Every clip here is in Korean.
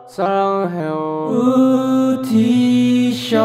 사랑해요 우티셔츠.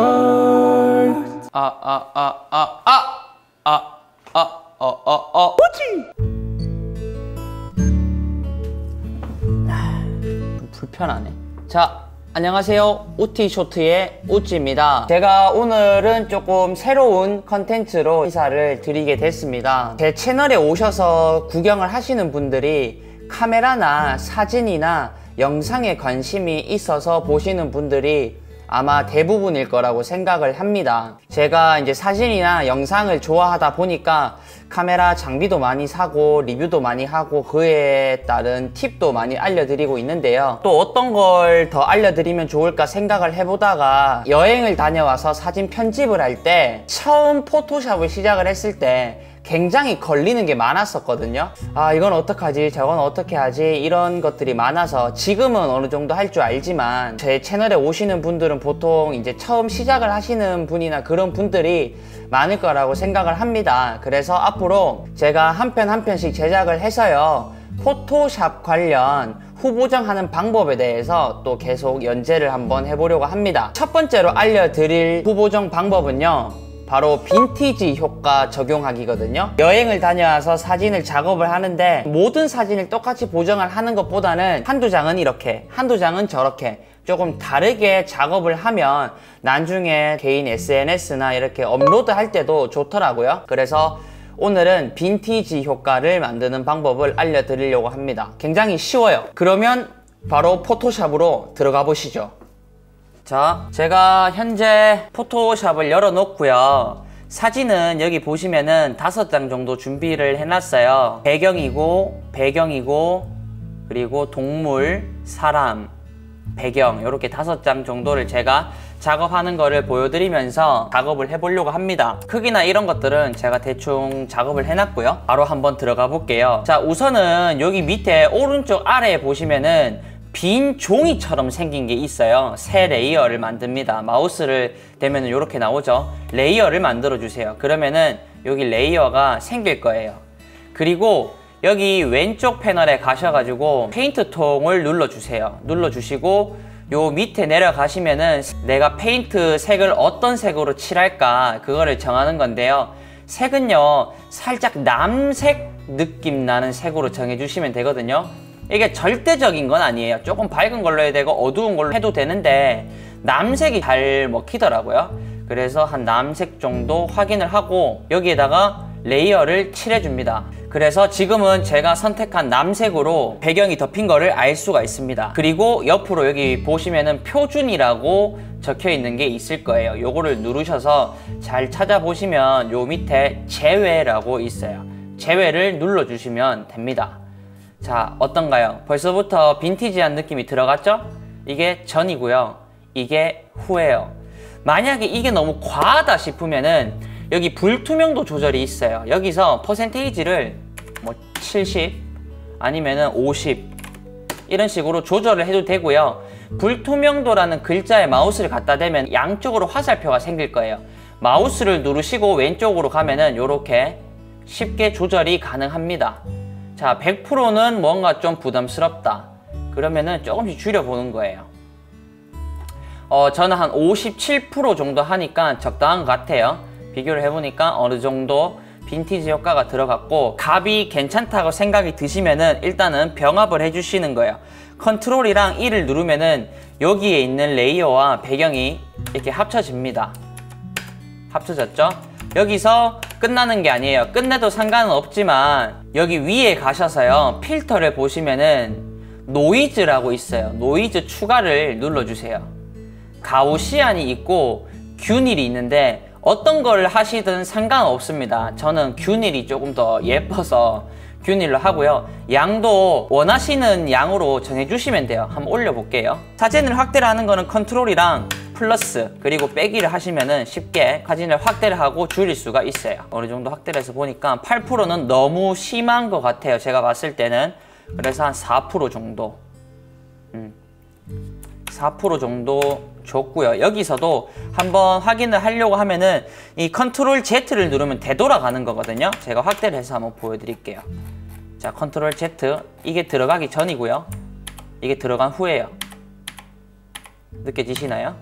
불편하네. 자, 안녕하세요. 우티쇼트의 우찌입니다. 제가 오늘은 조금 새로운 컨텐츠로 인사를 드리게 됐습니다. 제 채널에 오셔서 구경을 하시는 분들이 카메라나 사진이나 영상에 관심이 있어서 보시는 분들이 아마 대부분일 거라고 생각을 합니다. 제가 이제 사진이나 영상을 좋아하다 보니까 카메라 장비도 많이 사고 리뷰도 많이 하고 그에 따른 팁도 많이 알려드리고 있는데요. 또 어떤 걸 더 알려드리면 좋을까 생각을 해보다가 여행을 다녀와서 사진 편집을 할 때 처음 포토샵을 시작을 했을 때 굉장히 걸리는 게 많았었거든요. 아, 이건 어떡하지, 저건 어떻게 하지, 이런 것들이 많아서 지금은 어느 정도 할 줄 알지만 제 채널에 오시는 분들은 보통 이제 처음 시작을 하시는 분이나 그런 분들이 많을 거라고 생각을 합니다. 그래서 앞으로 제가 한 편 한 편씩 제작을 해서요, 포토샵 관련 후보정하는 방법에 대해서 또 계속 연재를 한번 해보려고 합니다. 첫 번째로 알려드릴 후보정 방법은요, 바로 빈티지 효과 적용하기거든요. 여행을 다녀와서 사진을 작업을 하는데 모든 사진을 똑같이 보정을 하는 것보다는 한두 장은 이렇게, 한두 장은 저렇게 조금 다르게 작업을 하면 나중에 개인 SNS나 이렇게 업로드 할 때도 좋더라고요. 그래서 오늘은 빈티지 효과를 만드는 방법을 알려드리려고 합니다. 굉장히 쉬워요. 그러면 바로 포토샵으로 들어가 보시죠. 자, 제가 현재 포토샵을 열어 놓고요, 사진은 여기 보시면은 5장 정도 준비를 해놨어요. 배경이고 그리고 동물, 사람, 배경, 이렇게 5장 정도를 제가 작업하는 거를 보여드리면서 작업을 해보려고 합니다. 크기나 이런 것들은 제가 대충 작업을 해놨고요. 바로 한번 들어가 볼게요. 자, 우선은 여기 밑에 오른쪽 아래에 보시면은 빈 종이처럼 생긴 게 있어요. 새 레이어를 만듭니다. 마우스를 대면 이렇게 나오죠. 레이어를 만들어 주세요. 그러면은 여기 레이어가 생길 거예요. 그리고 여기 왼쪽 패널에 가셔가지고 페인트 통을 눌러주세요. 눌러주시고 요 밑에 내려가시면은 내가 페인트 색을 어떤 색으로 칠할까 그거를 정하는 건데요. 색은요, 살짝 남색 느낌 나는 색으로 정해주시면 되거든요. 이게 절대적인 건 아니에요. 조금 밝은 걸로 해야 되고 어두운 걸로 해도 되는데 남색이 잘 먹히더라고요. 그래서 한 남색 정도 확인을 하고 여기에다가 레이어를 칠해줍니다. 그래서 지금은 제가 선택한 남색으로 배경이 덮인 거를 알 수가 있습니다. 그리고 옆으로 여기 보시면은 표준이라고 적혀 있는 게 있을 거예요. 요거를 누르셔서 잘 찾아보시면 요 밑에 제외라고 있어요. 제외를 눌러주시면 됩니다. 자, 어떤가요? 벌써부터 빈티지한 느낌이 들어갔죠? 이게 전이고요, 이게 후예요. 만약에 이게 너무 과하다 싶으면은 여기 불투명도 조절이 있어요. 여기서 퍼센테이지를 뭐 70 아니면은 50 이런 식으로 조절을 해도 되고요. 불투명도라는 글자에 마우스를 갖다 대면 양쪽으로 화살표가 생길 거예요. 마우스를 누르시고 왼쪽으로 가면은 이렇게 쉽게 조절이 가능합니다. 자, 100%는 뭔가 좀 부담스럽다 그러면은 조금씩 줄여보는 거예요. 저는 한 57% 정도 하니까 적당한 것 같아요. 비교를 해보니까 어느 정도 빈티지 효과가 들어갔고, 값이 괜찮다고 생각이 드시면은 일단은 병합을 해주시는 거예요. 컨트롤이랑 E를 누르면은 여기에 있는 레이어와 배경이 이렇게 합쳐집니다. 합쳐졌죠? 여기서 끝나는 게 아니에요. 끝내도 상관은 없지만 여기 위에 가셔서요, 필터를 보시면은 노이즈라고 있어요. 노이즈 추가를 눌러주세요. 가우시안이 있고 균일이 있는데 어떤 걸 하시든 상관없습니다. 저는 균일이 조금 더 예뻐서 균일로 하고요. 양도 원하시는 양으로 정해주시면 돼요. 한번 올려볼게요. 사진을 확대를 하는 거는 컨트롤이랑 플러스 그리고 빼기를 하시면은 쉽게 사진을 확대를 하고 줄일 수가 있어요. 어느 정도 확대를 해서 보니까 8%는 너무 심한 것 같아요. 제가 봤을 때는. 그래서 한 4% 정도 4% 정도 줬고요. 여기서도 한번 확인을 하려고 하면은 이 컨트롤 Z를 누르면 되돌아가는 거거든요. 제가 확대를 해서 한번 보여드릴게요. 자, 자, 컨트롤 Z. 이게 들어가기 전이고요. 이게 들어간 후예요. 느껴지시나요?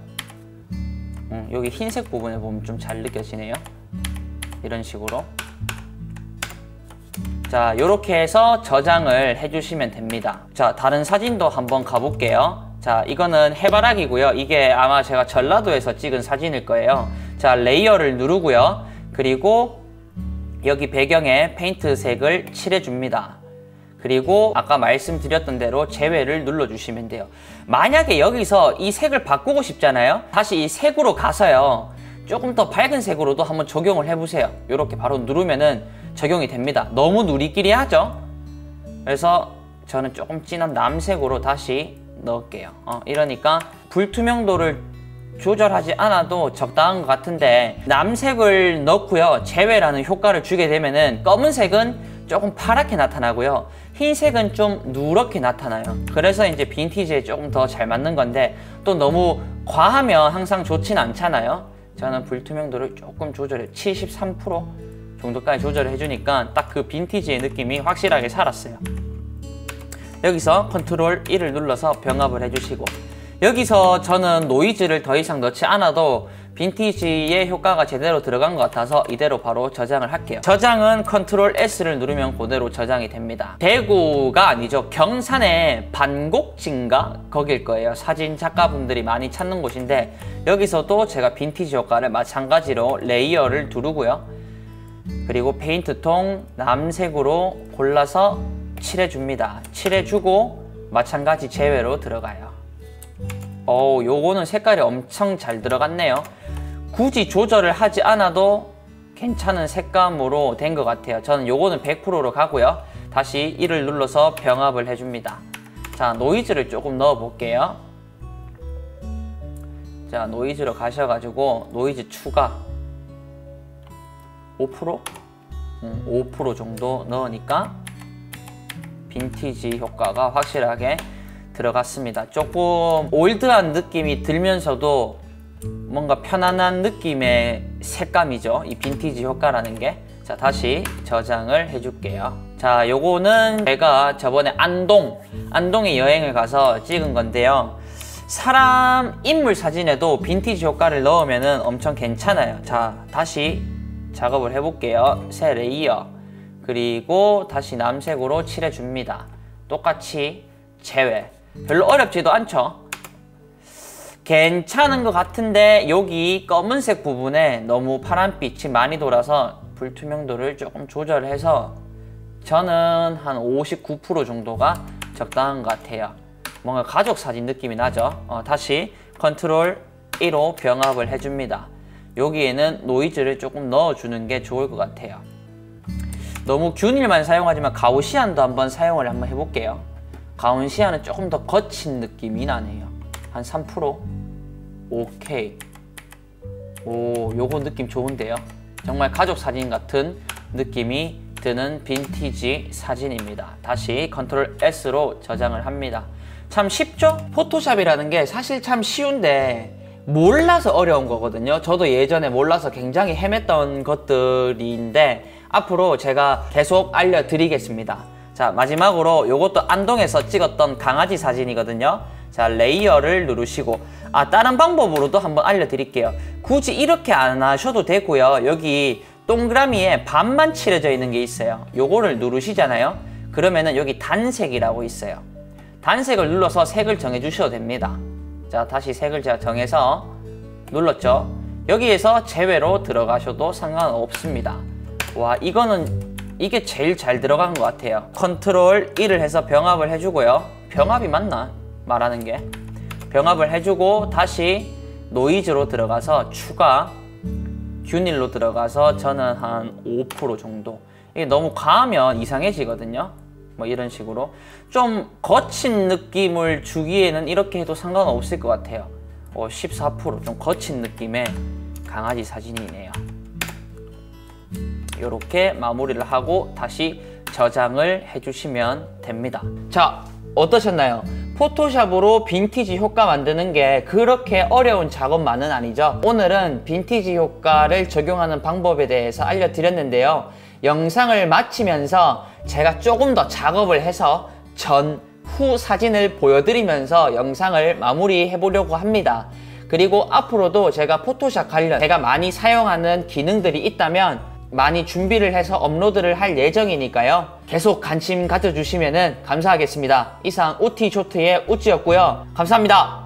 여기 흰색 부분에 보면 좀 잘 느껴지네요. 이런 식으로. 자, 요렇게 해서 저장을 해주시면 됩니다. 자, 다른 사진도 한번 가볼게요. 자, 이거는 해바라기고요. 이게 아마 제가 전라도에서 찍은 사진일 거예요. 자, 레이어를 누르고요. 그리고 여기 배경에 페인트 색을 칠해줍니다. 그리고 아까 말씀드렸던 대로 제외를 눌러주시면 돼요. 만약에 여기서 이 색을 바꾸고 싶잖아요. 다시 이 색으로 가서요. 조금 더 밝은 색으로도 한번 적용을 해보세요. 이렇게 바로 누르면은 적용이 됩니다. 너무 누리끼리하죠? 그래서 저는 조금 진한 남색으로 다시 넣을게요. 이러니까 불투명도를 조절하지 않아도 적당한 것 같은데, 남색을 넣고요. 제외라는 효과를 주게 되면은 검은색은 조금 파랗게 나타나고요. 흰색은 좀 누렇게 나타나요. 그래서 이제 빈티지에 조금 더 잘 맞는 건데, 또 너무 과하면 항상 좋진 않잖아요. 저는 불투명도를 조금 조절해 73% 정도까지 조절을 해주니까 딱 그 빈티지의 느낌이 확실하게 살았어요. 여기서 컨트롤 1을 눌러서 병합을 해주시고, 여기서 저는 노이즈를 더 이상 넣지 않아도 빈티지의 효과가 제대로 들어간 것 같아서 이대로 바로 저장을 할게요. 저장은 컨트롤 S를 누르면 그대로 저장이 됩니다. 대구가 아니죠. 경산의 반곡진가? 거길 거예요. 사진 작가분들이 많이 찾는 곳인데, 여기서도 제가 빈티지 효과를 마찬가지로 레이어를 누르고요. 그리고 페인트통 남색으로 골라서 칠해줍니다. 칠해주고 마찬가지 제외로 들어가요. 요거는 색깔이 엄청 잘 들어갔네요. 굳이 조절을 하지 않아도 괜찮은 색감으로 된 것 같아요. 저는 요거는 100%로 가고요. 다시 1을 눌러서 병합을 해줍니다. 자, 노이즈를 조금 넣어 볼게요. 자, 노이즈로 가셔가지고 노이즈 추가 5%? 5% 정도 넣으니까 빈티지 효과가 확실하게 들어갔습니다. 조금 올드한 느낌이 들면서도 뭔가 편안한 느낌의 색감이죠. 이 빈티지 효과라는 게. 자, 다시 저장을 해줄게요. 자, 요거는 제가 저번에 안동에 여행을 가서 찍은 건데요. 사람 인물 사진에도 빈티지 효과를 넣으면 엄청 괜찮아요. 자, 다시 작업을 해볼게요. 새 레이어. 그리고 다시 남색으로 칠해줍니다. 똑같이 제외. 별로 어렵지도 않죠? 괜찮은 것 같은데 여기 검은색 부분에 너무 파란빛이 많이 돌아서 불투명도를 조금 조절해서 저는 한 59% 정도가 적당한 것 같아요. 뭔가 가족 사진 느낌이 나죠? 다시 컨트롤 1로 병합을 해줍니다. 여기에는 노이즈를 조금 넣어주는 게 좋을 것 같아요. 너무 균일만 사용하지만 가우시안도 한번 사용을 해볼게요. 가우시안은 조금 더 거친 느낌이 나네요. 한 3%? 오케이. 요거 느낌 좋은데요? 정말 가족 사진 같은 느낌이 드는 빈티지 사진입니다. 다시 컨트롤 S로 저장을 합니다. 참 쉽죠? 포토샵이라는 게 사실 참 쉬운데 몰라서 어려운 거거든요. 저도 예전에 몰라서 굉장히 헤맸던 것들인데 앞으로 제가 계속 알려드리겠습니다. 자, 마지막으로 요것도 안동에서 찍었던 강아지 사진이거든요. 자, 레이어를 누르시고, 다른 방법으로도 한번 알려드릴게요. 굳이 이렇게 안 하셔도 되고요. 여기 동그라미에 반만 칠해져 있는 게 있어요. 요거를 누르시잖아요. 그러면은 여기 단색이라고 있어요. 단색을 눌러서 색을 정해 주셔도 됩니다. 자, 다시 색을 제가 정해서 눌렀죠. 여기에서 제외로 들어가셔도 상관없습니다. 와, 이게 제일 잘 들어간 것 같아요. 컨트롤 1을 해서 병합을 해주고요. 병합이 맞나? 말하는 게. 병합을 해주고 다시 노이즈로 들어가서 추가 균일로 들어가서 저는 한 5% 정도. 이게 너무 과하면 이상해지거든요. 뭐 이런 식으로 좀 거친 느낌을 주기에는 이렇게 해도 상관없을 것 같아요. 14% 좀 거친 느낌의 강아지 사진이네요. 이렇게 마무리를 하고 다시 저장을 해주시면 됩니다. 자, 어떠셨나요? 포토샵으로 빈티지 효과 만드는 게 그렇게 어려운 작업만은 아니죠. 오늘은 빈티지 효과를 적용하는 방법에 대해서 알려드렸는데요. 영상을 마치면서 제가 조금 더 작업을 해서 전, 후 사진을 보여드리면서 영상을 마무리해 보려고 합니다. 그리고 앞으로도 제가 포토샵 관련 제가 많이 사용하는 기능들이 있다면 많이 준비를 해서 업로드를 할 예정이니까요. 계속 관심 가져주시면 감사하겠습니다. 이상 우티조트의 우찌였고요. 감사합니다.